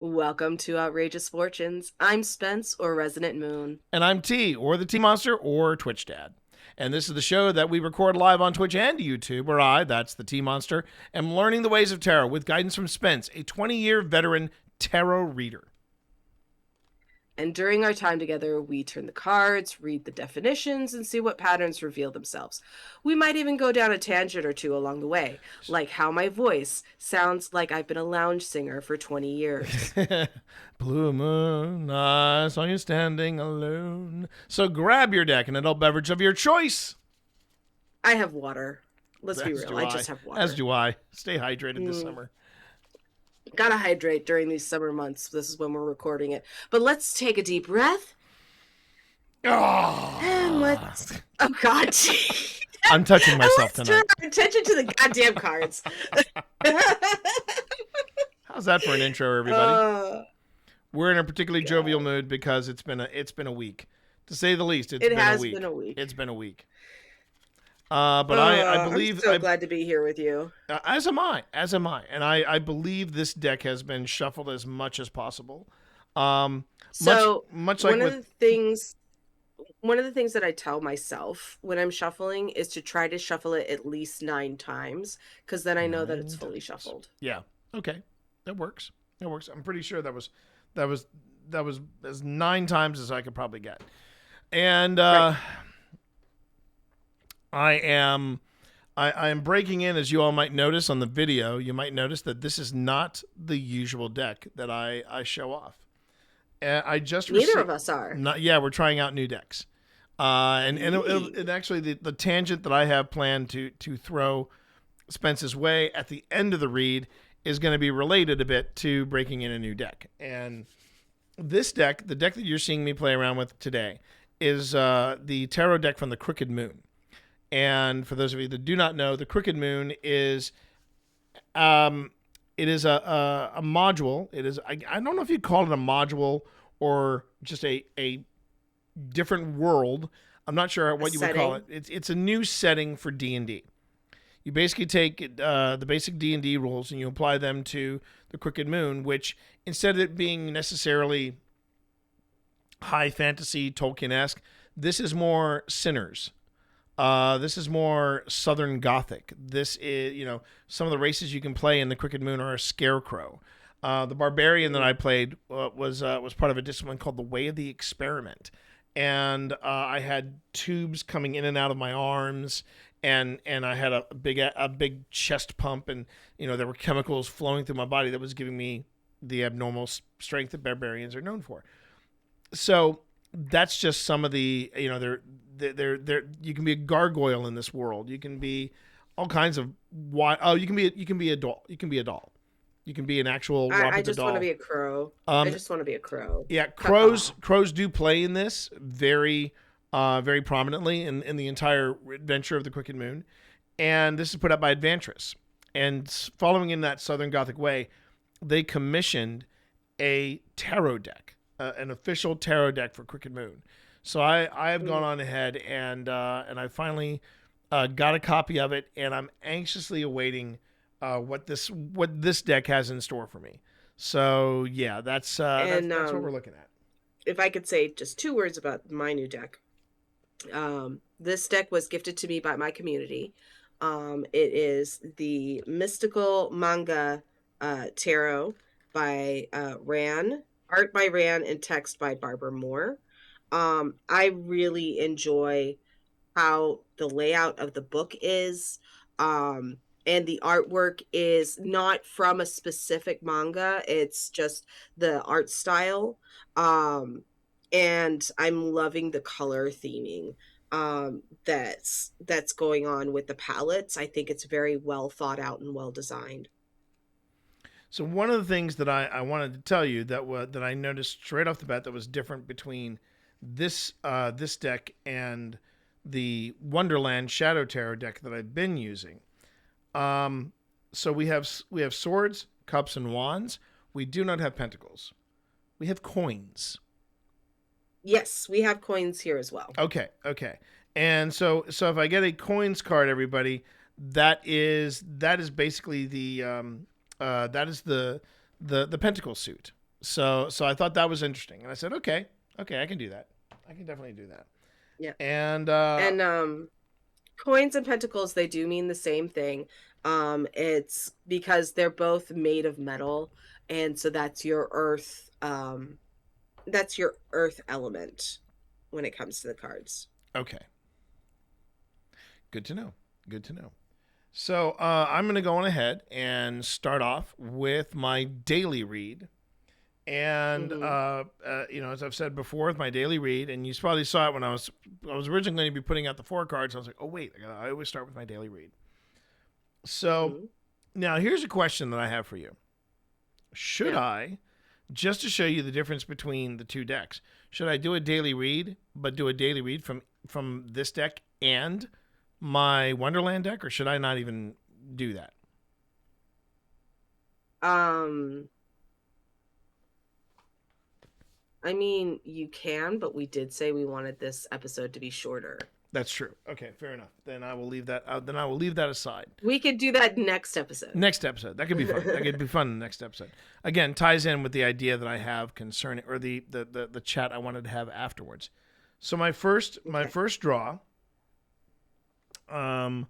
Welcome to Outrageous Fortunes. I'm Spence, or Resident Moon. And I'm T, or the T Monster, or Twitch Dad. And this is the show that we record live on Twitch and YouTube, where I, that's the T Monster, am learning the ways of tarot with guidance from Spence, a 20-year veteran tarot reader. And during our time together, we turn the cards, read the definitions, and see what patterns reveal themselves. We might even go down a tangent or two along the way, like how my voice sounds like I've been a lounge singer for 20 years. Blue moon, I saw you standing alone. So grab your deck and an adult beverage of your choice. I have water. Let's be real. I just have water. As do I. Stay hydrated this summer. Gotta hydrate during these summer months. This is when we're recording it. But let's take a deep breath. Oh, And let's... Oh, God. I'm touching myself tonight. Turn our attention to the goddamn cards. How's that for an intro, everybody? We're in a particularly jovial mood because it's been a week, to say the least. It has been a week. It's been a week. But I believe I'm so glad to be here with you. As am I, and I believe this deck has been shuffled as much as possible. Much like one of the things that I tell myself when I'm shuffling is to try to shuffle it at least 9 times, because then I know that it's fully shuffled. Yeah. Okay. That works. I'm pretty sure that was as 9 times as I could probably get. And right. I am breaking in, as you all might notice on the video. You might notice that this is not the usual deck that I show off. And I just neither of us are. We're trying out new decks. And actually the tangent that I have planned to throw Spence's way at the end of the read is going to be related a bit to breaking in a new deck. And this deck, the deck that you're seeing me play around with today, is the tarot deck from the Crooked Moon. And for those of you that do not know, the Crooked Moon is it is a module. It is I don't know if you'd call it a module or just a different world. I'm not sure what you would call it. It's a new setting for D&D. You basically take the basic D&D rules and you apply them to the Crooked Moon, which instead of it being necessarily high fantasy Tolkien-esque, this is more Sinners. This is more Southern Gothic. This is, some of the races you can play in the Crooked Moon are a scarecrow. The barbarian that I played was part of a discipline called the Way of the Experiment, and I had tubes coming in and out of my arms, and I had a big chest pump, and there were chemicals flowing through my body that was giving me the abnormal strength that barbarians are known for. So that's just some of the there you can be a gargoyle in this world. You can be all kinds of you can be a doll. You can be a doll. You can be an actual I just want to be a crow. I just want to be a crow. Yeah, crows do play in this very very prominently in the entire adventure of the Crooked Moon. And this is put out by Advantris. And following in that Southern Gothic way, they commissioned a tarot deck, an official tarot deck for Crooked Moon. So I have gone on ahead and I finally got a copy of it, and I'm anxiously awaiting what this deck has in store for me. So yeah, that's what we're looking at. If I could say just 2 words about my new deck, this deck was gifted to me by my community. It is the Mystical Manga Tarot by RANN, art by RANN, and text by Barbara Moore. I really enjoy how the layout of the book is, and the artwork is not from a specific manga. It's just the art style. And I'm loving the color theming that's going on with the palettes. I think it's very well thought out and well designed. So one of the things that I wanted to tell you that I noticed straight off the bat that was different between this deck and the Wonderland Shadow Tarot deck that I've been using. So we have swords, cups, and wands. We do not have pentacles. We have coins. Yes, we have coins here as well. Okay. And so if I get a coins card, everybody, that is basically the pentacle suit. So I thought that was interesting, and I said, okay, okay, I can do that. I can definitely do that. Yeah. And And coins and pentacles, they do mean the same thing. It's because they're both made of metal, and so that's your earth element when it comes to the cards. okay, good to know. Good to know. So I'm going to go on ahead and start off with my daily read. And Mm-hmm. as I've said before, with my daily read, and you probably saw it when I was originally going to be putting out the 4 cards. I was like, oh wait, I always start with my daily read. So Mm-hmm. now here's a question that I have for you. Should Yeah. I, just to show you the difference between the two decks, should I do a daily read, but do a daily read from this deck and my Wonderland deck, or should I not even do that? Um, I mean, you can, but we did say we wanted this episode to be shorter. That's true. Okay, fair enough. Then I will leave that. Then I will leave that aside. We could do that next episode. Next episode, that could be fun. That could be fun in the next episode. Again, ties in with the idea that I have concerning, or the chat I wanted to have afterwards. So my Okay. first draw, um,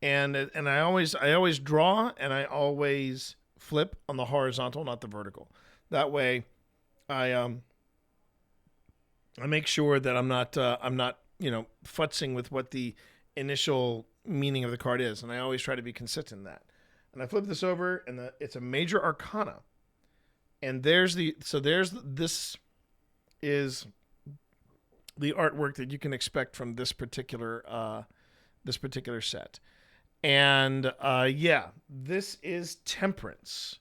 and I always draw and I always flip on the horizontal, not the vertical. That way, I I make sure that I'm not futzing with what the initial meaning of the card is, and I always try to be consistent in that. And I flip this over, and it's a major arcana, and this is the artwork that you can expect from this particular set. And yeah, this is Temperance.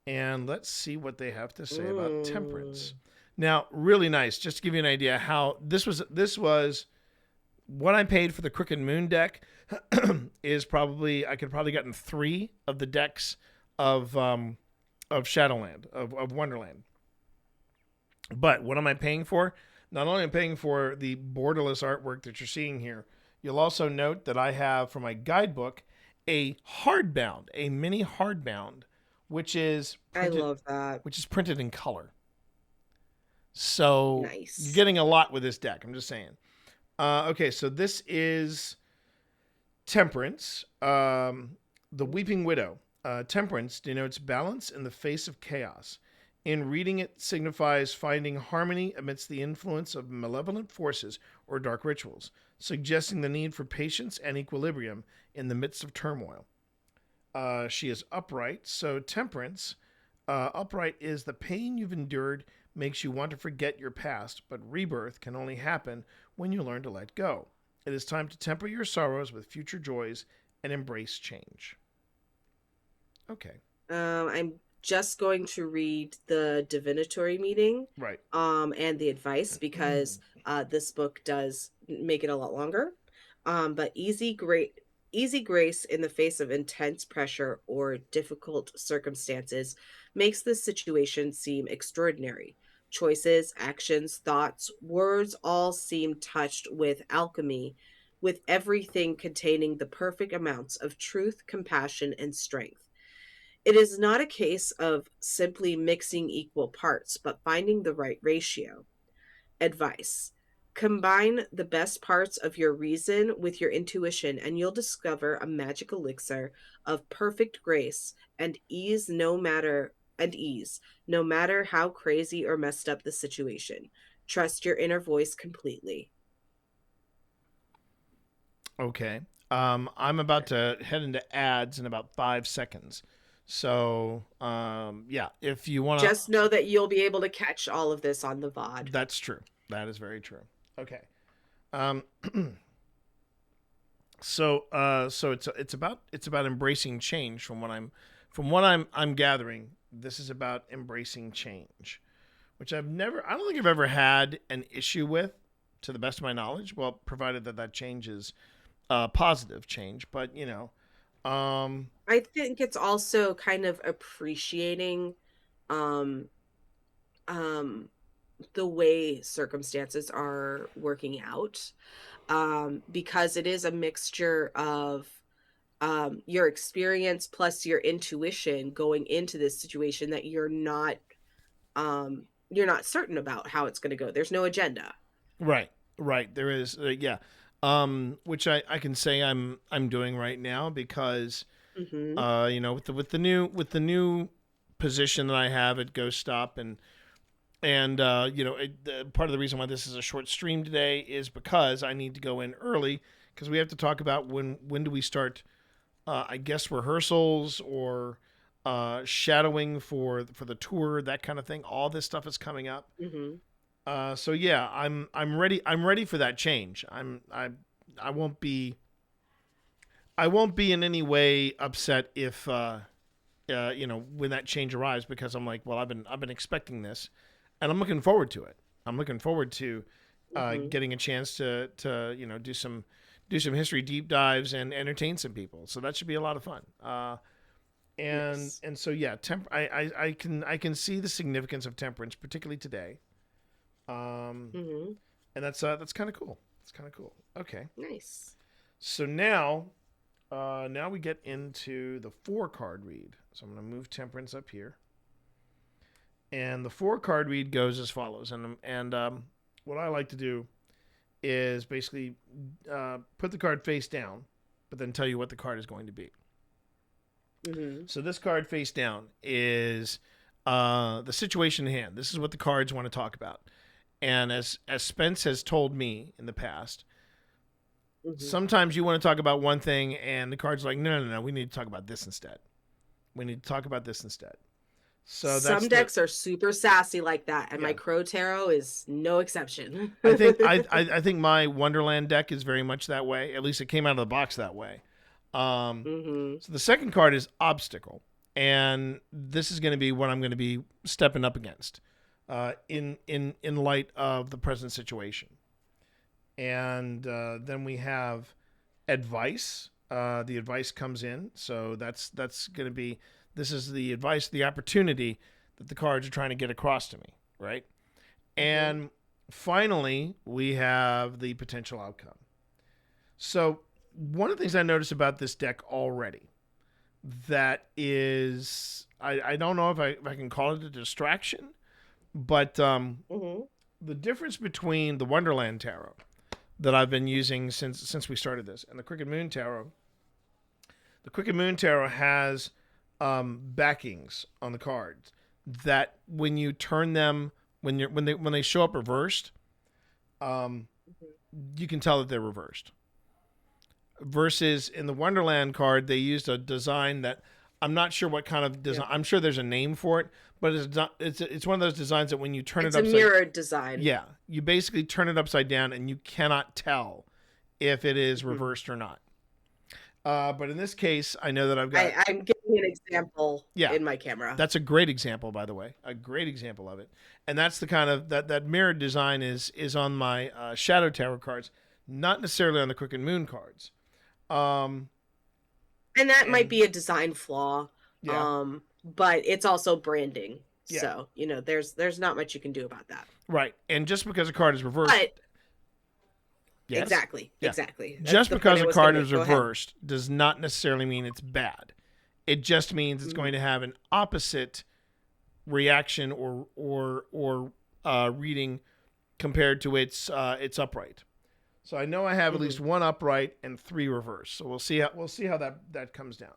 And let's see what they have to say about Mm. Temperance. Now, really nice. Just to give you an idea how this was what I paid for the Crooked Moon deck is probably I could probably gotten 3 of the decks of Shadowland of Wonderland. But what am I paying for? Not only am I paying for the borderless artwork that you're seeing here, you'll also note that I have for my guidebook a mini hardbound, which is I printed love that. which is printed in color. So you're Nice. getting a lot with this deck. I'm just saying. Okay, so this is Temperance, the Weeping Widow. Temperance denotes balance in the face of chaos. In reading it signifies finding harmony amidst the influence of malevolent forces or dark rituals, suggesting the need for patience and equilibrium in the midst of turmoil. She is upright, so Temperance, upright is the pain you've endured makes you want to forget your past, but rebirth can only happen when you learn to let go. It is time to temper your sorrows with future joys and embrace change. Okay. I'm just going to read the divinatory meeting Right. and the advice because this book does make it a lot longer. But easy grace in the face of intense pressure or difficult circumstances makes this situation seem extraordinary. Choices, actions, thoughts, words all seem touched with alchemy, with everything containing the perfect amounts of truth, compassion, and strength. It is not a case of simply mixing equal parts, but finding the right ratio. Advice: combine the best parts of your reason with your intuition, and you'll discover a magic elixir of perfect grace and ease, no matter how crazy or messed up the situation. Trust your inner voice completely. Okay. I'm about to head into ads in about 5 seconds. So, yeah, if you want to, Just know that you'll be able to catch all of this on the VOD. that's true. That is very true. Okay. Um, so it's about embracing change from what I'm gathering. This is about embracing change, which I don't think I've ever had an issue with, to the best of my knowledge. Well, provided that change is positive change, but I think it's also kind of appreciating um um the way circumstances are working out because it is a mixture of your experience plus your intuition going into this situation that you're not certain about how it's going to go. There's no agenda. Right, right. There is, yeah. Which I can say I'm doing right now because, Mm-hmm. you know, with the new position that I have at Ghost Stop, and you know, part of the reason why this is a short stream today is because I need to go in early because we have to talk about when do we start, I guess rehearsals or shadowing for the tour, that kind of thing. All this stuff is coming up. Mm-hmm. So yeah, I'm ready. I'm ready for that change. I won't be in any way upset if you know, when that change arrives, because I'm like, well, I've been expecting this, and I'm looking forward to it. I'm looking forward to Mm-hmm. getting a chance to you know, do some history deep dives and entertain some people. So that should be a lot of fun. Nice. And so yeah, I can see the significance of temperance, particularly today. Um, Mm-hmm. and that's kind of cool. It's kind of cool. Okay, Nice. so now now we get into the 4 card read. So I'm going to move temperance up here, and the 4 card read goes as follows. And what I like to do is basically put the card face down, but then tell you what the card is going to be. Mm-hmm. So this card face down is the situation in hand. This is what the cards want to talk about. And as Spence has told me in the past, Mm-hmm. sometimes you want to talk about one thing, and the card's like, no, we need to talk about this instead. We need to talk about this instead. So that's Some the decks are super sassy like that, and my yeah. Crow Tarot is no exception. I think my Wonderland deck is very much that way. At least it came out of the box that way. Mm-hmm. So the second card is obstacle, and this is going to be what I'm going to be stepping up against in light of the present situation. And then we have advice. The advice comes in, so that's going to be, this is the advice, the opportunity that the cards are trying to get across to me, right? Mm-hmm. And finally, we have the potential outcome. So one of the things I noticed about this deck already that is, I don't know if I can call it a distraction, but Mm-hmm. the difference between the Wonderland Tarot that I've been using since we started this and the Crooked Moon Tarot, the Crooked Moon Tarot has backings on the cards that when you turn them, when they show up reversed, um, you can tell that they're reversed. Versus in the Wonderland card, they used a design that I'm not sure what kind of Yeah. design. I'm sure there's a name for it, but it's one of those designs that when you turn it It's a upside, mirrored design. yeah, you basically turn it upside down and you cannot tell if it is Mm-hmm. reversed or not. But in this case, I know that I've got, I'm giving an example yeah, in my camera. that's a great example, by the way, a great example of it. And that's the kind of that mirrored design is on my Shadow Tower cards, not necessarily on the Crooked Moon cards. Um, And that might and be a design flaw. yeah, But it's also branding. yeah, So, there's not much you can do about that. right. And just because a card is reversed, But yes, exactly, yeah, exactly. That's just the point because I a was gonna card make. is Go ahead. reversed does not necessarily mean it's bad. It just means it's Mm-hmm. going to have an opposite reaction or reading compared to its upright. So I know I have at Mm-hmm. least one upright and 3 reverse. So we'll see how that comes down.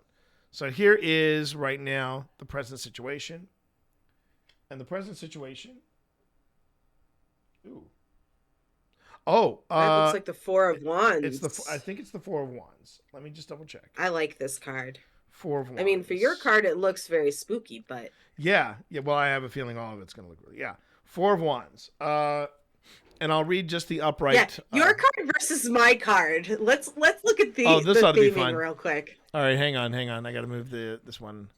So here is right now the present situation, and the present situation. Ooh. Oh, That looks like the Four of it's I Wands. think it's the 4 of Wands. Let me just double check. I like this card. 4 of I mean, for your Wands. card, it looks very spooky, but Yeah, yeah. Well, I have a feeling all of it's going to look really. Yeah, 4 of Wands. And I'll read just the yeah, upright. your card versus my card. Let's look at Oh, this the ought to be theming fun. real quick. All right, hang on. I got to move this one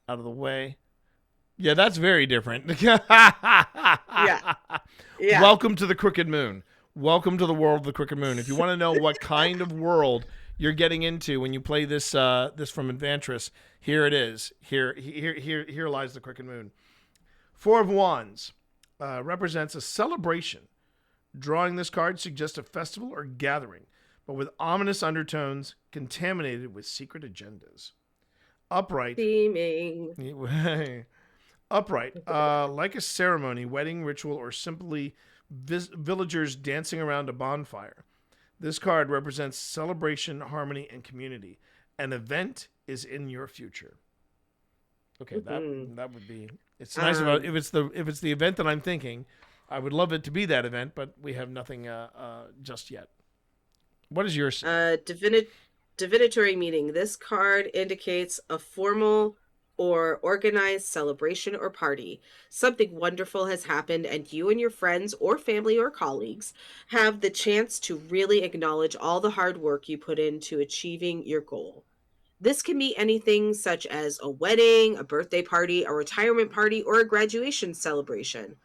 out of the way. Yeah, that's very different. Yeah, yeah. Welcome to the Crooked Moon. Welcome to the world of the Crooked Moon. If you want to know what kind of world you're getting into when you play this this from Advantris, here it is. Here lies the Crooked Moon. 4 of Wands represents a celebration. Drawing this card suggests a festival or gathering, but with ominous undertones contaminated with secret agendas. Upright. Theming. Upright, like a ceremony, wedding ritual, or simply villagers dancing around a bonfire. This card represents celebration, harmony, and community. An event is in your future. Okay, Mm-hmm. that would be. It's nice about Um, if it's the event that I'm thinking. I would love it to be that event, but we have nothing just yet. What does yours say? uh, divini- Divinatory meeting. This card indicates a formal or organized celebration or party. Something wonderful has happened, and you and your friends or family or colleagues have the chance to really acknowledge all the hard work you put into achieving your goal. This can be anything such as a wedding, a birthday party, a retirement party, or a graduation celebration.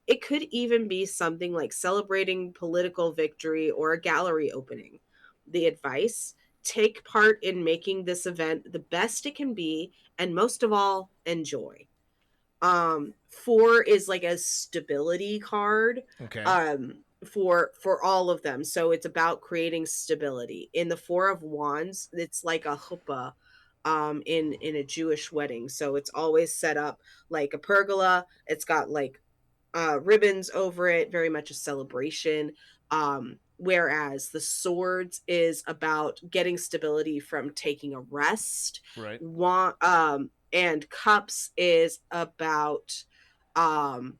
It could even be something like celebrating political victory or a gallery opening. The advice: take part in making this event the best it can be, and most of all, enjoy. Four is like a stability card Okay, for all of them. So it's about creating stability. In the Four of Wands, it's like a chuppah in a Jewish wedding. So it's always set up like a pergola. It's got like ribbons over it, very much a celebration. Whereas the swords is about getting stability from taking a rest. right. And cups is about um,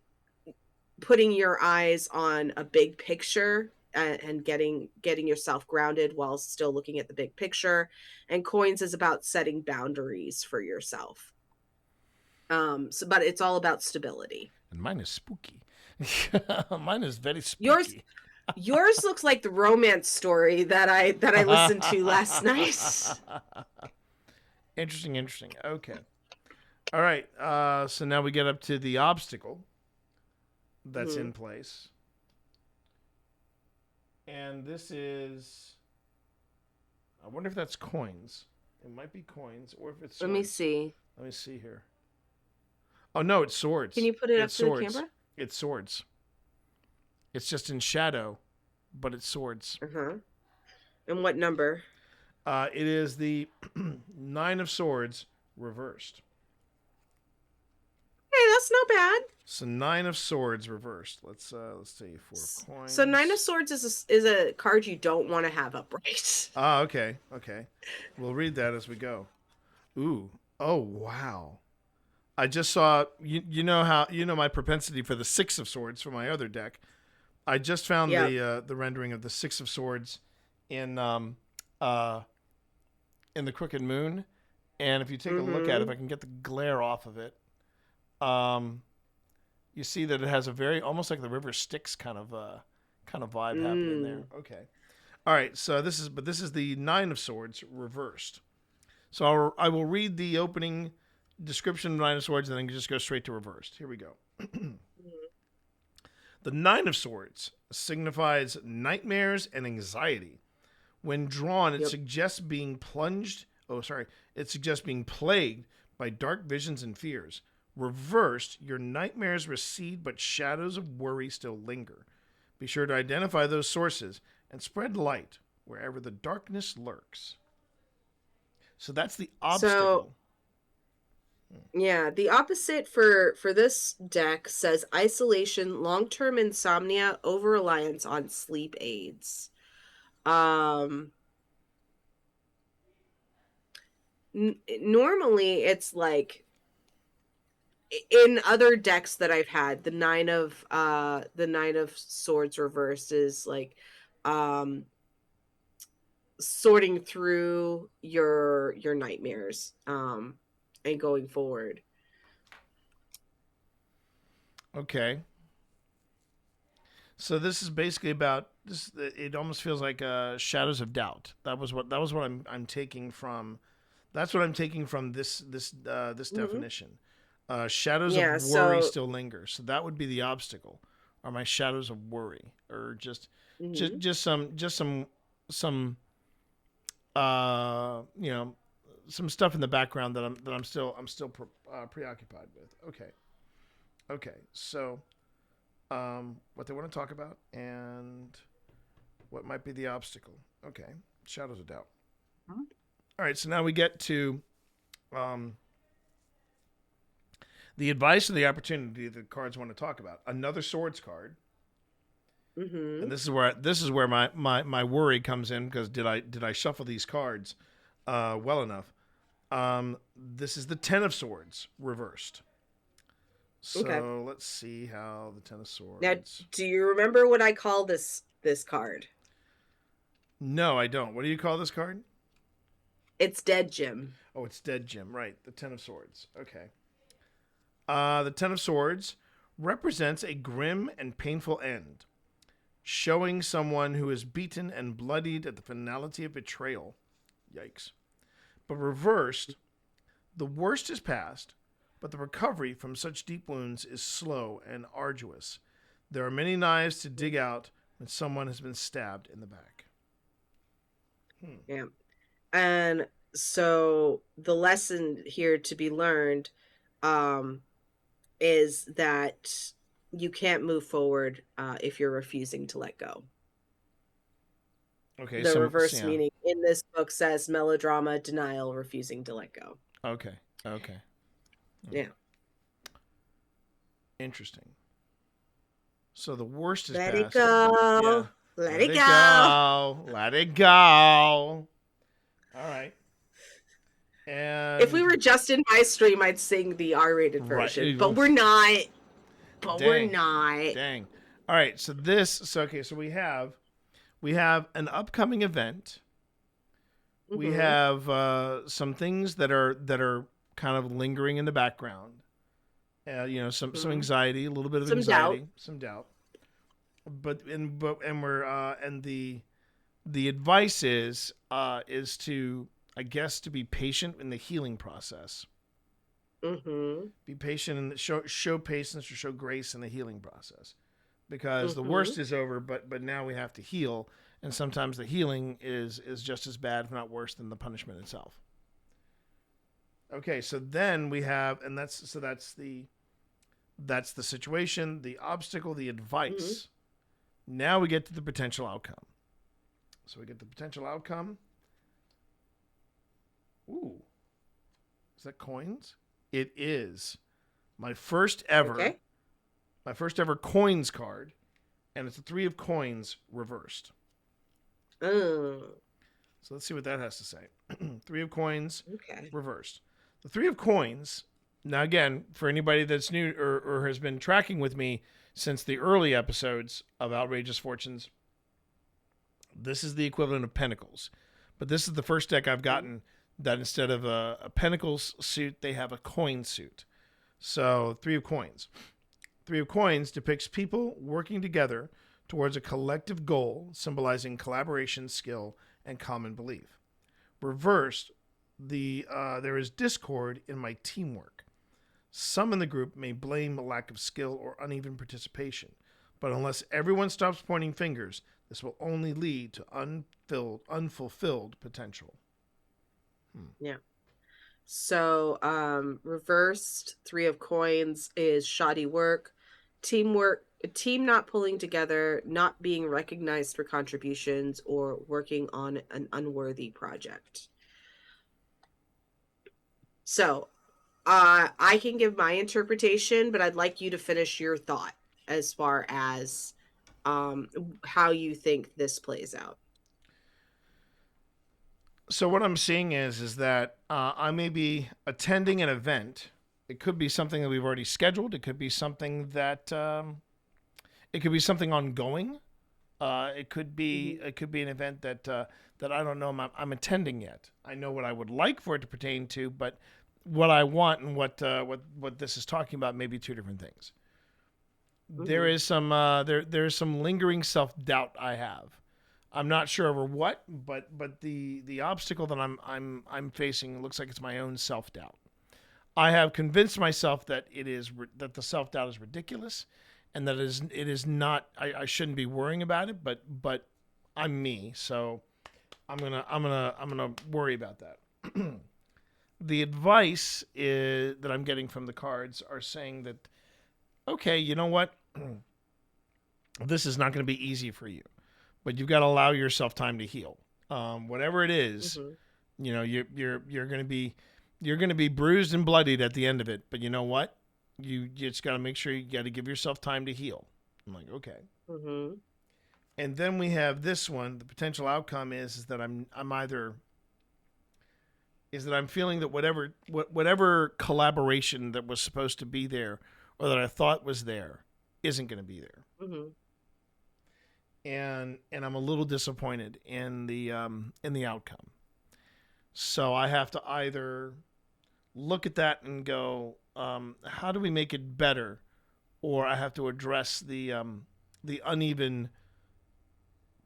putting your eyes on a big picture and getting yourself grounded while still looking at the big picture. And coins is about setting boundaries for yourself. But it's all about stability. And mine is spooky. Mine is very Yours spooky. Yours looks like the romance story that I listened to last night. Interesting, interesting. Okay. All right. So now we get up to the obstacle that's Hmm. in place. And this is. I wonder if that's coins. It might be coins, or if it's Let me swords. see. Let me see here. Oh, no, it's Can swords. you put it It's up to the swords. camera? It's swords. It's just in shadow, but it's swords. Uh-huh. And what number? It is the Nine of Swords reversed. Hey, that's not bad. So Nine of Swords reversed. Let's see, four of So Nine of coins. Swords is a card you don't want to have upright. Ah, okay, okay. We'll read that as we go. Ooh, oh wow! I just saw you know how you know my propensity for the Six of Swords from my other deck. I just found Yep. the rendering of the Six of Swords in uh in the Crooked Moon, and if you take a look at it, if Mm-hmm. I can get the glare off of it, um, you see that it has a very almost like the River Styx kind of vibe happening there. Mm. Okay. All right, so this is the Nine of Swords reversed. So I will read the opening description of Nine of Swords and then just go straight to reversed. Here we go. The Nine of Swords signifies nightmares and anxiety. When drawn, it Yep. suggests being plunged. Oh, sorry. It suggests being plagued by dark visions and fears. Reversed, your nightmares recede, but shadows of worry still linger. Be sure to identify those sources and spread light wherever the darkness lurks. So that's the So obstacle. yeah, the opposite for this deck says isolation, long-term insomnia, over-reliance on sleep aids. Um Normally it's like in other decks that I've had, the nine of swords reversed is like um sorting through your nightmares and going forward. Okay. So this is basically about this. It almost feels like shadows of doubt. That was what I'm taking from. That's what I'm taking from this Hmm. definition. Shadows of Yeah, worry so still linger. So that would be the obstacle. Are my shadows of worry, or mhm. some you know some stuff in the background that I'm still preoccupied with. Okay, okay. So what they want to talk about and what might be the obstacle. Okay. Shadows of Doubt. All right. So now we get to um, the advice and the opportunity that the cards want to talk about. Another swords card. Mm-hmm. And this is where my worry comes in, because did I shuffle these cards well enough? This is the Ten of Swords reversed. Okay. So let's see how the Ten of Now, Swords. do you remember what I call this card? No, I don't. What do you call this card? It's Dead Jim. Oh, it's Dead Jim. Right, the Ten of Swords. Okay. The Ten of Swords represents a grim and painful end, showing someone who is beaten and bloodied at the finality of betrayal. Yikes. But reversed, the worst is past, but the recovery from such deep wounds is slow and arduous. There are many knives to dig out when someone has been stabbed in the back. Yeah. And so the lesson here to be learned um, is that you can't move forward if you're refusing to let go. Okay, The reverse yeah. meaning in this book says melodrama, denial, refusing to let go. Okay. Yeah. Interesting. So the worst is Let it past. go. Yeah. Let it go. Let it go. All right. And If we were just in my stream, I'd sing the R-rated version, right. but we're not. Dang. All right. So okay. So we have an upcoming event. Mm-hmm. We have some things that are kind of lingering in the background. Some anxiety, a little bit of anxiety, some doubt. But we're and the advice is to, I guess, to be patient in the healing process. Mm-hmm. Be patient and show patience or show grace in the healing process, because the worst is over, but now we have to heal, and sometimes the healing is just as bad, if not worse, than the punishment itself. Okay, so then we have, and that's the situation, the obstacle, the advice. Now we get to the potential outcome. So we get the potential outcome. Ooh. Is that coins? It is. My first ever coins card, and it's a 3 of coins reversed. So let's see what that has to say. 3 of coins reversed. The 3 of coins, now again, for anybody that's new or has been tracking with me since the early episodes of Outrageous Fortunes, this is the equivalent of Pentacles. But this is the first deck I've gotten that instead of a Pentacles suit, they have a coin suit. So 3 of coins. 3 of coins depicts people working together towards a collective goal, symbolizing collaboration, skill, and common belief. Reversed, there is discord in my teamwork. Some in the group may blame a lack of skill or uneven participation, but unless everyone stops pointing fingers, this will only lead to unfulfilled potential. Yeah. So reversed 3 of coins is shoddy work, teamwork, a team not pulling together, not being recognized for contributions, or working on an unworthy project. So I can give my interpretation, but I'd like you to finish your thought as far as how you think this plays out. So what I'm seeing is that I may be attending an event. It could be something that we've already scheduled. It could be something that it could be something ongoing. It could be an event that I don't know I'm attending yet. I know what I would like for it to pertain to, but what I want and what this is talking about may be two different things. There is some there's some lingering self-doubt I have. I'm not sure over what, but the obstacle that I'm facing looks like it's my own self-doubt. I have convinced myself that that the self-doubt is ridiculous, and that it is not. I shouldn't be worrying about it, but I'm me, so I'm gonna worry about that. The advice that I'm getting from the cards are saying that, okay, you know what, this is not going to be easy for you, but you've got to allow yourself time to heal. Whatever it is, Mm-hmm. you're going to be bruised and bloodied at the end of it. But you know what? You just got to make sure you got to give yourself time to heal. I'm like, okay. Mm-hmm. And then we have this one. The potential outcome is that I'm either is that I'm feeling that whatever collaboration that was supposed to be there or that I thought was there isn't going to be there. Mm-hmm. And I'm a little disappointed in the outcome. So I have to either look at that and go, how do we make it better, or I have to address the uneven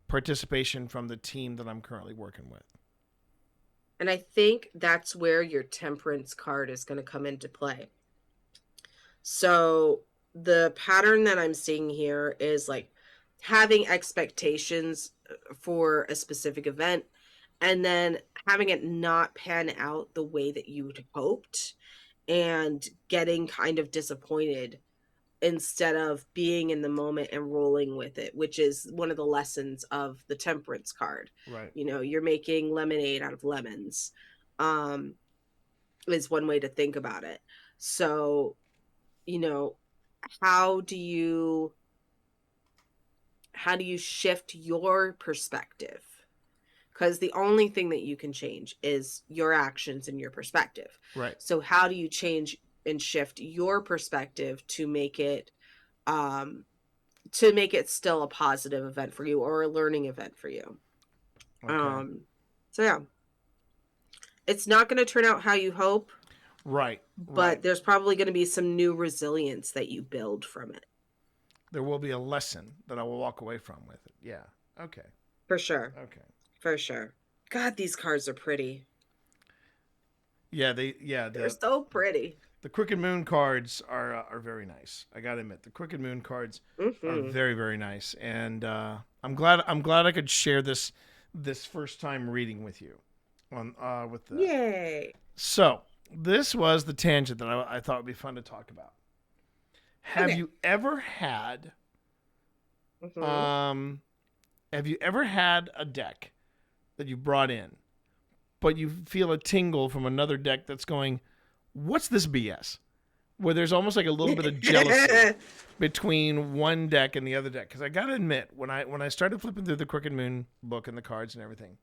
participation from the team that I'm currently working with. And I think that's where your temperance card is going to come into play. So the pattern that I'm seeing here is like having expectations for a specific event and then having it not pan out the way that you'd hoped and getting kind of disappointed instead of being in the moment and rolling with it, which is one of the lessons of the temperance card. Right. You know, you're making lemonade out of lemons. Um is one way to think about it. So, you know, how do you how do you shift your perspective? Because the only thing that you can change is your actions and your perspective. Right. So how do you change and shift your perspective um to make it still a positive event for you or a learning event for you? Okay. So yeah, it's not going to turn out how you hope, Right. but Right. there's probably going to be some new resilience that you build from it. There will be a lesson that I will walk away from with it. Yeah. Okay. For sure. Okay. For sure. God, these cards are pretty. Yeah. They're so pretty. The Crooked Moon cards are very nice. I gotta admit, the Crooked Moon cards are Mm-hmm. very nice, and I'm glad I could share this first time reading with you on with that. Yay. So this was the tangent that I thought would be fun to talk about. Have Okay. you ever had Mm-hmm. um have you ever had a deck that you brought in, but you feel a tingle from another deck that's going, what's this BS? Where there's almost like a little bit of jealousy between one deck and the other deck. Because I gotta admit, when I started flipping through the Crooked Moon book and the cards and everything,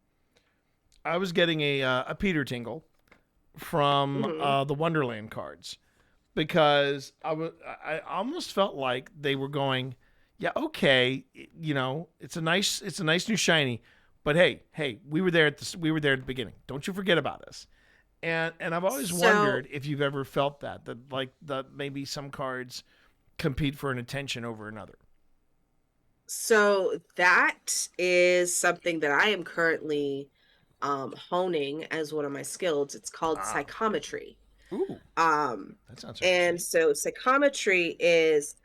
I was getting a Peter tingle from Mm-hmm. the Wonderland cards because I almost felt like they were going, yeah, okay, it's a nice new shiny, but hey, we were there at the beginning. Don't you forget about us. And I've always So wondered if you've ever felt that like that maybe some cards compete for an attention over another. so that is something that I am currently honing as one of my skills. It's called Ah, psychometry. ooh, Um, that sounds and interesting. so psychometry is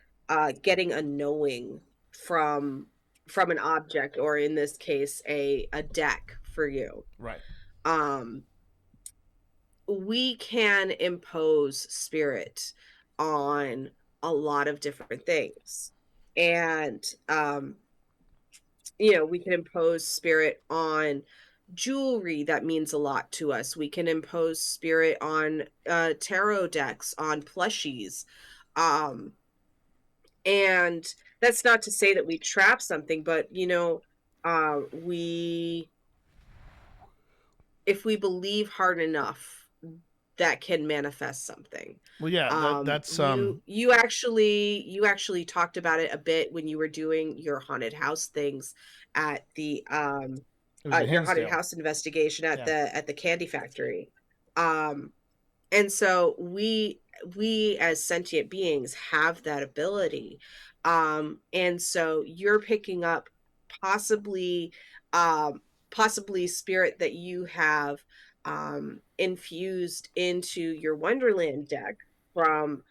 getting a knowing from from an object, or in this case, a deck for you. Right. Um, we can impose spirit on a lot of different things, and we can impose spirit on jewelry that means a lot to us. We can impose spirit on tarot decks, on plushies. Um, and that's not to say that we trap something, but we if we believe hard enough, that can manifest something. Well, yeah, that's You actually talked about it a bit when you were doing your haunted house things at the it was a your haunted Hinsdale. house investigation at Yeah. the candy factory. Um and so we as sentient beings have that ability. And so you're picking up possibly um possibly spirit that you have infused into your Wonderland deck from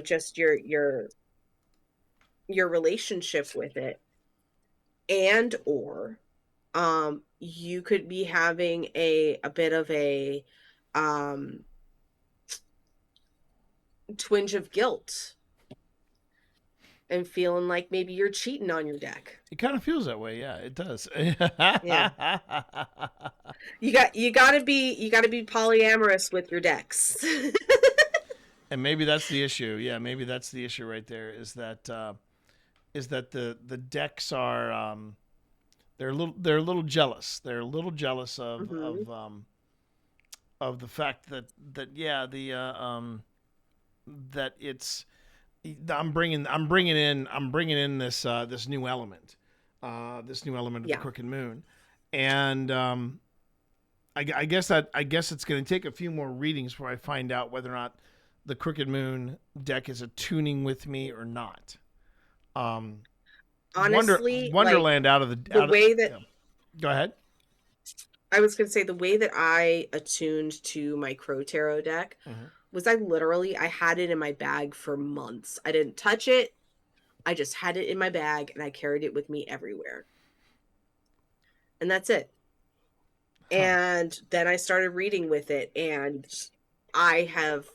just your relationship with it, and or you could be having a bit of a um twinge of guilt and feeling like maybe you're cheating on your deck. It kind of feels that way. Yeah, it does. Yeah. You got to be polyamorous with your decks. And maybe that's the issue. Yeah, maybe that's the issue right there. Is that the decks are they're a little jealous. They're a little jealous Hmm. of the fact that yeah that it's I'm bringing in this new element, of the Yeah. Crooked Moon, and I guess it's going to take a few more readings before I find out whether or not the Crooked Moon deck is attuning with me or not. Um, Honestly, like Wonderland out of the the out of way that yeah. Go ahead. I was going to say, the way that I attuned to my Crow Tarot deck Mm-hmm. was I had it in my bag for months. I didn't touch it. I just had it in my bag and I carried it with me everywhere. And that's it. Huh. And then I started reading with it, and I have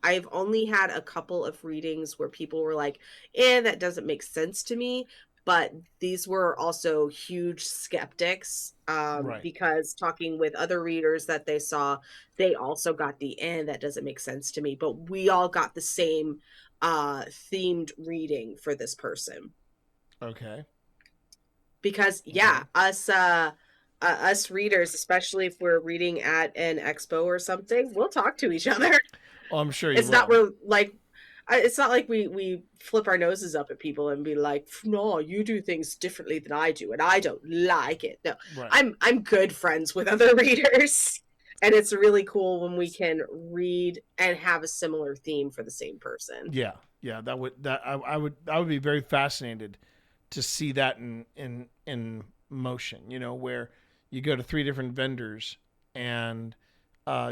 I've only had a couple of readings where people were like, that doesn't make sense to me. But these were also huge skeptics, Right. because talking with other readers that they saw, they also got that doesn't make sense to me. But we all got the same themed reading for this person. Okay. Because yeah, Okay. us readers, especially if we're reading at an expo or something, we'll talk to each other. Oh, I'm sure you It's not will. we're like it's not like we flip our noses up at people and be like, no, you do things differently than I do and I don't like it. No, Right. I'm good friends with other readers, and it's really cool when we can read and have a similar theme for the same person. Yeah. Yeah. I would be very fascinated to see that in motion. You know, where you go to three different vendors and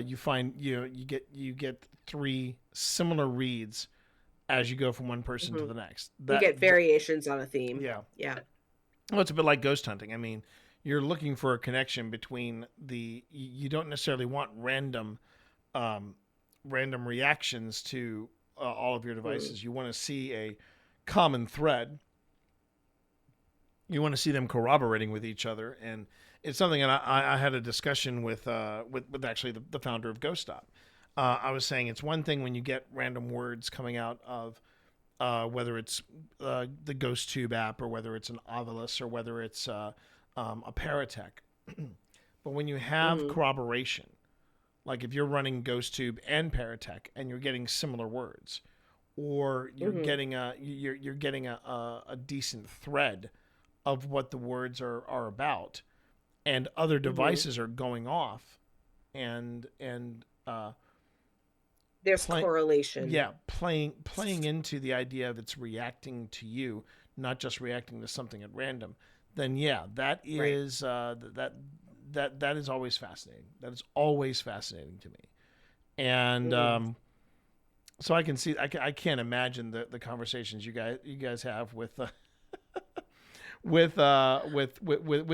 you find you get three similar reads as you go from one person to Hmm. the next. You get variations on a theme. Yeah. Yeah. Well, it's a bit like ghost hunting. I mean, you're looking for a connection between you don't necessarily want um, random reactions to all of your Mm. devices. You want to see a common thread. You want to see them corroborating with each other, and it's something that I had a discussion with actually the founder of Ghost Stop. I was saying it's one thing when you get random words coming out of whether it's the Ghost Tube app or whether it's an Ovilus or whether it's a Paratech. But when you have Hmm. corroboration, like if you're running GhostTube and Paratech and you're getting similar words, or Hmm. you're getting a decent thread of what the words are about, and other Hmm. devices are going off and There's play correlation. yeah playing into the idea of it's reacting to you, not just reacting to something at random, then yeah, that Right. is that is always fascinating. That is always fascinating to me. And Hmm. so I can see I can't imagine the conversations you guys have with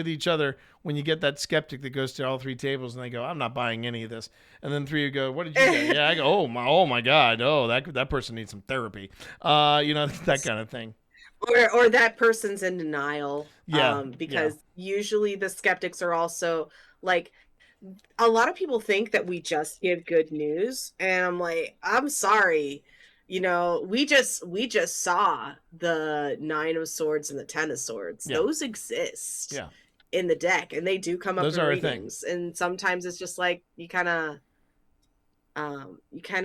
each other when you get that skeptic that goes to all three tables and they go, I'm not buying any of this, and then three of you go, what did you get? Yeah, I go, oh my god, oh that person needs some therapy, you know, that kind of thing. or that person's in denial, Yeah, yeah, because usually the skeptics are also like, a lot of people think that we just give good news, and I'm like, I'm sorry, we just saw the nine of swords and the 10 of swords. yeah, Those exist yeah. in the deck and they do come up Those in are a thing. readings, and sometimes it's just like you kind of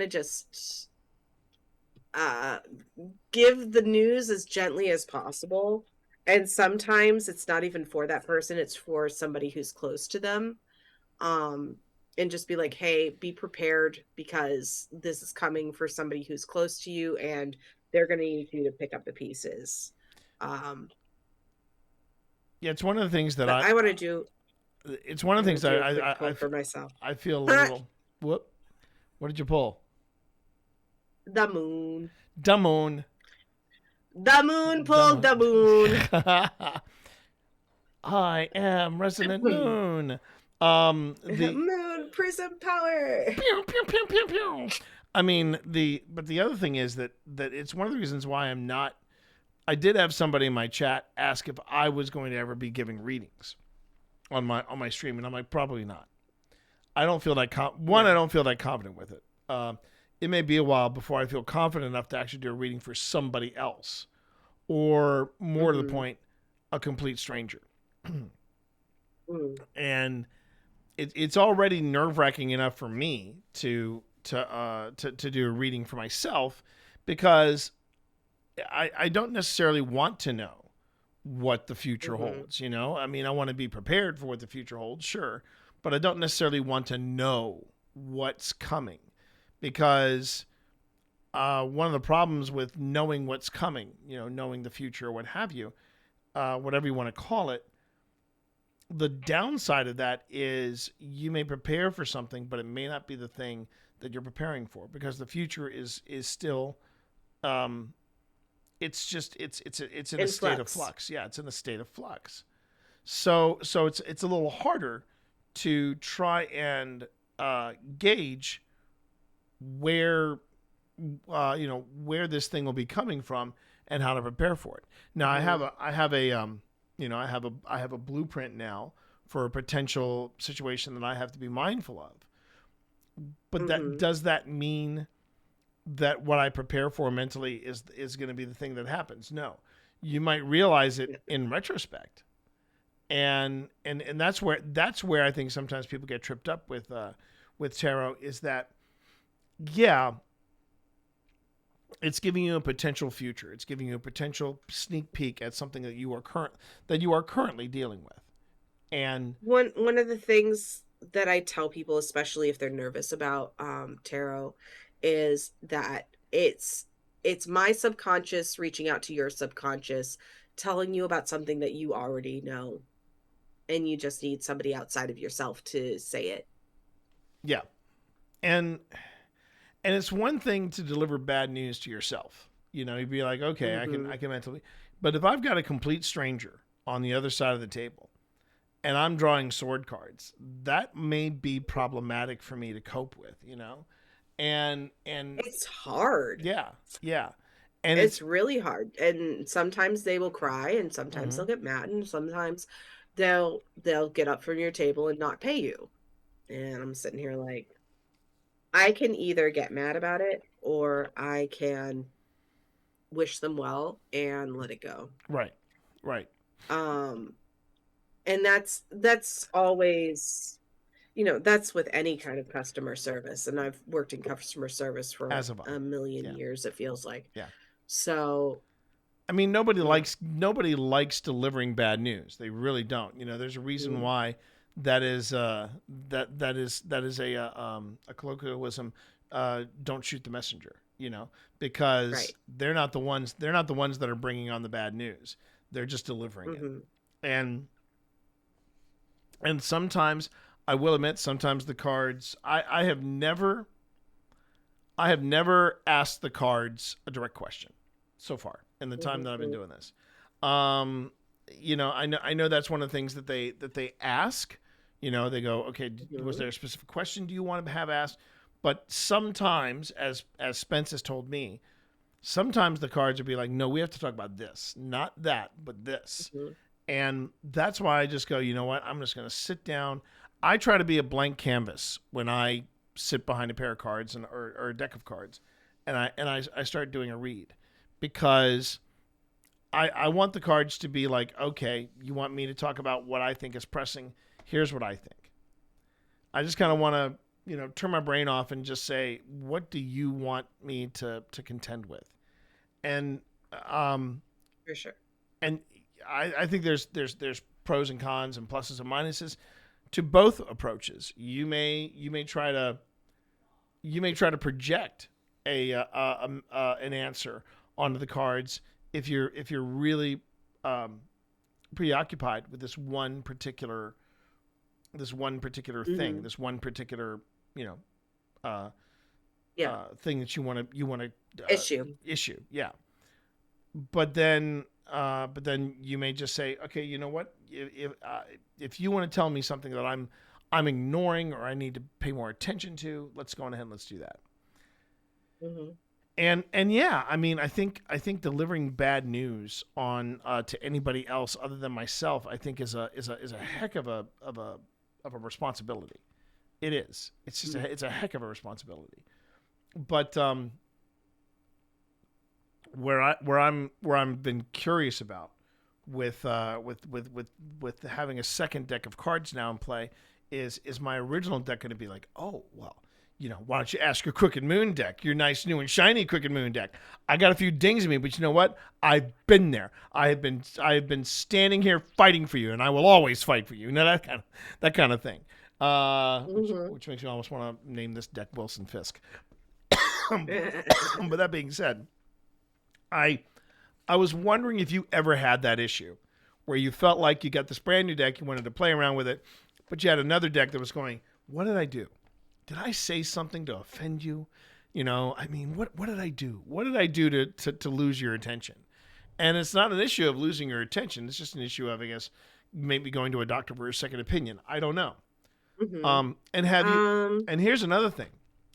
just uh give the news as gently as possible. And sometimes it's not even for that person, it's for somebody who's close to them. Um, and just be like, hey, be prepared because this is coming for somebody who's close to you and they're going to need you to pick up the pieces. Um, Yeah, it's one of the things that but it's one I of the want to things that do a quick pull for myself. I feel a The little. Whoop! What did you pull? moon. Damon. The moon pulled Damon. the moon. I am Resident Moon. The Moon prism power. pew pew pew pew pew. I mean the other thing is that it's one of the reasons why I did have somebody in my chat ask if I was going to ever be giving readings on my stream, and I'm like, probably not. I don't feel that I No. don't feel that confident with it. It may be a while before I feel confident enough to actually do a reading for somebody else, or more to the Mm-hmm. point, a complete stranger. Mm. And it's already nerve wracking enough for me to do a reading for myself, because I don't necessarily want to know what the future Mm-hmm. holds. You know, I mean, I want to be prepared for what the future holds, sure, but I don't necessarily want to know what's coming, because one of the problems with knowing what's coming, you know, knowing the future or what have you, whatever you want to call it, the downside of that is you may prepare for something, but it may not be the thing that you're preparing for, because the future is still um, it's in a In state of flux. flux. Yeah, it's in a state of flux. So it's a little harder to try and gauge where where this thing will be coming from and how to prepare for it. Now Mm-hmm. I have a blueprint now for a potential situation that I have to be mindful of. But that Mm-hmm. does that mean that what I prepare for mentally is going to be the thing that happens? No. You might realize it in retrospect. And that's where I think sometimes people get tripped up with tarot, is that, yeah, it's giving you a potential future. It's giving you a potential sneak peek at something that you are currently dealing with. And One of the things that I tell people, especially if they're nervous about tarot, is that it's my subconscious reaching out to your subconscious, telling you about something that you already know, and you just need somebody outside of yourself to say it. yeah, and it's one thing to deliver bad news to yourself. You know, you'd be like, okay, Mm-hmm. I can mentally, but if I've got a complete stranger on the other side of the table and I'm drawing sword cards, that may be problematic for me to cope with. You know, and It's hard. yeah, yeah, and It's really hard. And sometimes they will cry and sometimes they'll mhm. get mad and sometimes they'll get up from your table and not pay you. And I'm sitting here like, I can either get mad about it or I can wish them well and let it go. Right, right, Um, and that's always, that's with any kind of customer service. And I've worked in customer service for as have I. a million Yeah, years, it feels like. yeah. So, I mean, yeah. nobody likes delivering bad news. They really don't. You know, there's a reason Mm, why that is that is a colloquialism. Don't shoot the messenger. You know, because right. they're not the ones that are bringing on the bad news. They're just delivering it. Hmm. And sometimes, I will admit, sometimes the cards, I have never asked the cards a direct question so far in the time that I've been Hmm. doing this. Um, I know that's one of the things that they ask. You know, they go, okay, was Hmm. there a specific question do you want to have asked? But sometimes, as Spence has told me, sometimes the cards would be like, no, we have to talk about this, not that, but this. Hmm. And that's why I just go, you know what? I'm just going to sit down. I try to be a blank canvas when I sit behind a pair of cards or a deck of cards, and I start doing a read, because I want the cards to be like, okay, you want me to talk about what I think is pressing? Here's what I think. I just kind of want to, turn my brain off and just say, what do you want me to contend with? And um, For sure. and I think there's pros and cons and pluses and minuses to both approaches. You may try to project an answer onto the cards if you're really preoccupied with thing, Hmm. this one particular you know Yeah. thing that you want to Issue. issue. Yeah, but then you may just say, okay, you know what? If you want to tell me something that I'm ignoring or I need to pay more attention to, let's go on ahead and let's do that. Hmm. And yeah, I mean, I think delivering bad news on to anybody else other than myself, I think is a heck of a responsibility. It is. It's just Mm. it's a heck of a responsibility. But where I'm been curious about with having a second deck of cards now in play is my original deck going to be like, oh well, why don't you ask your Crooked Moon deck, your nice new and shiny Crooked Moon deck? I got a few dings in me, but you know what? I've been there. I have been standing here fighting for you, and I will always fight for you. That kind of thing. Which Hmm. which makes me almost want to name this deck Wilson Fisk. But that being said, I I was wondering if you ever had that issue where you felt like you got this brand new deck, you wanted to play around with it, but you had another deck that was going, what did I do? Did I say something to offend you? I mean, what did I do? What did I do to lose your attention? And it's not an issue of losing your attention. It's just an issue of, I guess, maybe going to a doctor for a second opinion. I don't know. Hmm. And have you? Um. And here's another thing: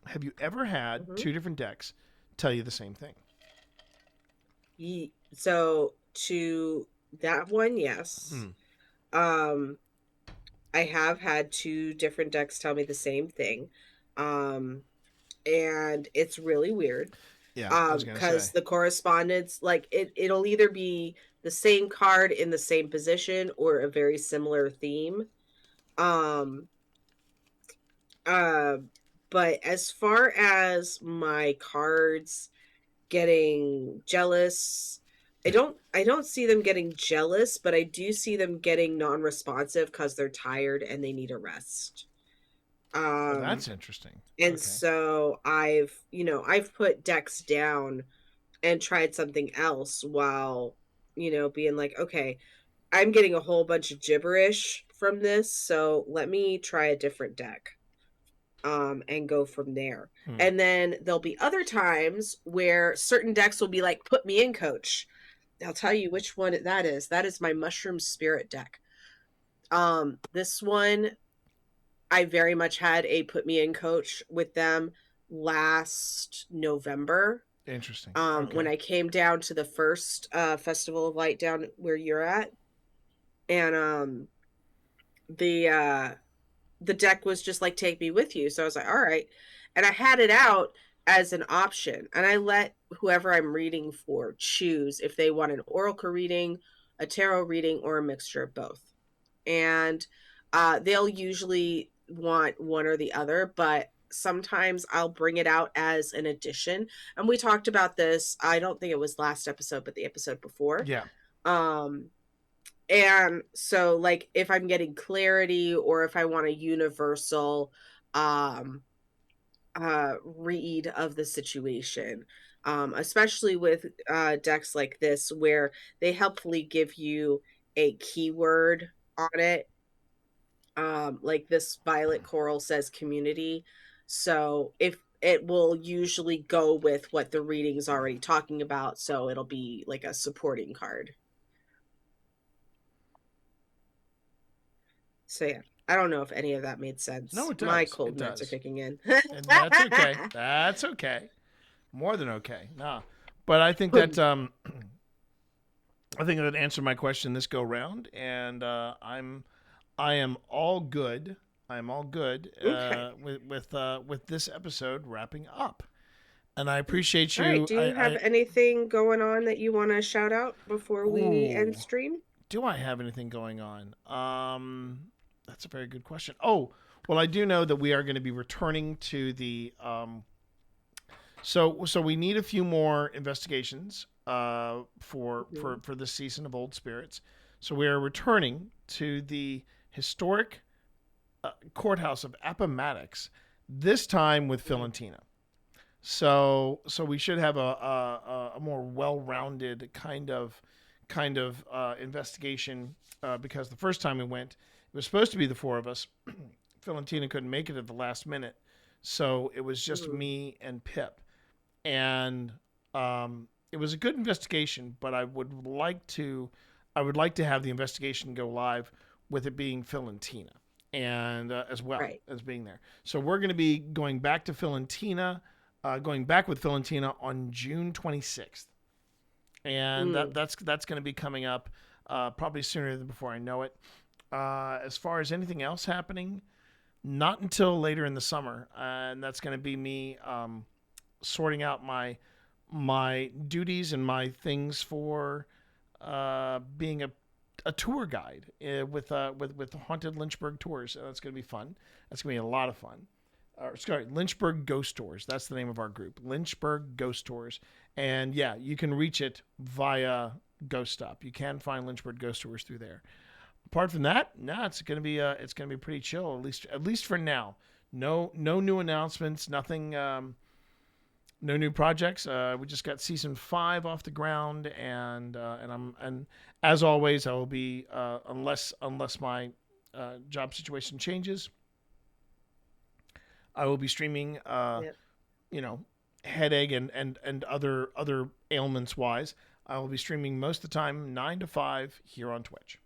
have you ever had Mhm. two different decks tell you the same thing? So to that one, yes. Hmm. Um, I have had two different decks tell me the same thing. Um, and it's really weird. Yeah, I was gonna Because say. the correspondence, like it'll either be the same card in the same position or a very similar theme. Um, uh, but as far as my cards getting jealous, I don't see them getting jealous, but I do see them getting non-responsive because they're tired and they need a rest. Well, Um, that's interesting. and Okay. so I've put decks down and tried something else while, being like, okay, I'm getting a whole bunch of gibberish from this, so let me try a different deck, and go from there. Hmm. And then there'll be other times where certain decks will be like, put me in, coach. I'll tell you which one that is. That is my Mushroom Spirit deck. This one, I very much had a put me in coach with them last November. Interesting. When Okay. I came down to the first Festival of Light down where you're at. And the uh the deck was just like, take me with you. So I was like, all right. And I had it out as an option. And I let whoever I'm reading for choose if they want an oracle reading, a tarot reading, or a mixture of both. And they'll usually want one or the other, but sometimes I'll bring it out as an addition. And we talked about this, I don't think it was last episode, but the episode before. Yeah. Um, and so, like, if I'm getting clarity or if I want a universal um read of the situation, especially with decks like this where they helpfully give you a keyword on it, like this violet coral says community, so if it will usually go with what the reading's already talking about, so it'll be like a supporting card. So yeah, I don't know if any of that made No, sense. it My does. It cold meds are does. kicking in. And that's okay. That's okay. More than okay. Nah. But I think that I think that answered my question this go round, and I am all good. I am all good Okay. with this episode wrapping up, and I appreciate All right. you. Do you have anything going on that you want to shout out before we Ooh, end stream? do I have anything going on? That's a very good question. Oh, well, I do know that we are going to be returning to the so we need a few more investigations for Hmm. this season of Old Spirits. So we are returning to the historic courthouse of Appomattox, this time with Filentina. So we should have a more well-rounded kind of investigation, because the first time we went, it was supposed to be the four of us. Filentina couldn't make it at the last minute, so it was just Hmm. me and Pip, and it was a good investigation. But I would like to have the investigation go live with it being Filentina, and as well Right. as being there. So we're going to be going back to Filentina going back with Phil and Tina on June 26th, and Mm. that's going to be coming up probably sooner than before I know it. As far as anything else happening, not until later in the summer, and that's going to be me sorting out my duties and my things for being a tour guide with Haunted Lynchburg Tours. And that's going to be fun. That's going to be a lot of fun. Sorry, Lynchburg Ghost Tours. That's the name of our group, Lynchburg Ghost Tours. And yeah, you can reach it via Ghost Stop. You can find Lynchburg Ghost Tours through there. Apart from that, no, it's gonna be pretty chill. At least for now. No new announcements. Nothing. No new projects. We just got season 5 off the ground, and as always, I will be unless my job situation changes, I will be streaming. Yep. You know, headache and other ailments wise, I will be streaming most of the time 9 to 5 here on Twitch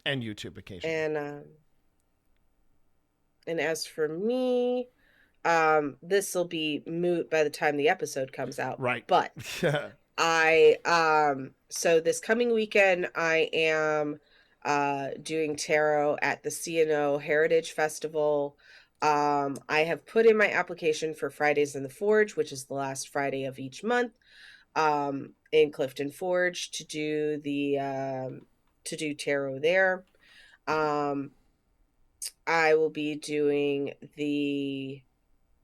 and YouTube occasionally. And as for me, this will be moot by the time the episode comes out. Right. But so this coming weekend I am doing tarot at the C&O Heritage Festival. I have put in my application for Fridays in the Forge, which is the last Friday of each month, in Clifton Forge to do tarot there. I will be doing the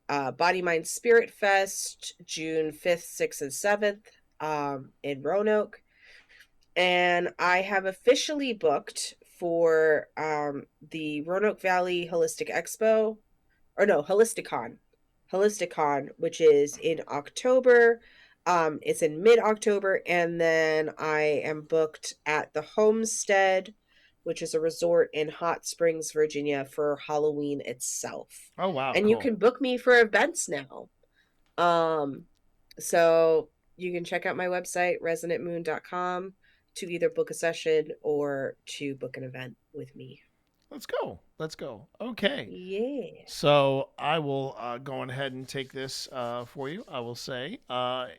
Body Mind Spirit Fest June 5th, 6th, and 7th in Roanoke. And I have officially booked for the Roanoke Valley Holistic Expo, or no, Holisticon, which is in October. It's in mid-October, and then I am booked at the Homestead, which is a resort in Hot Springs, Virginia, for Halloween itself. Oh wow, And you cool. can book me for events now. Um, so you can check out my website, resonantmoon.com, to either book a session or to book an event with me. Let's go. Let's go. Okay. Yeah. So I will go on ahead and take this for you. I will say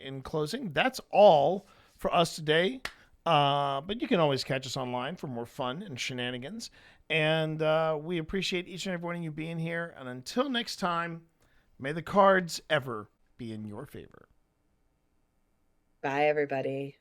in closing, that's all for us today. But you can always catch us online for more fun and shenanigans. And we appreciate each and every one of you being here. And until next time, may the cards ever be in your favor. Bye, everybody.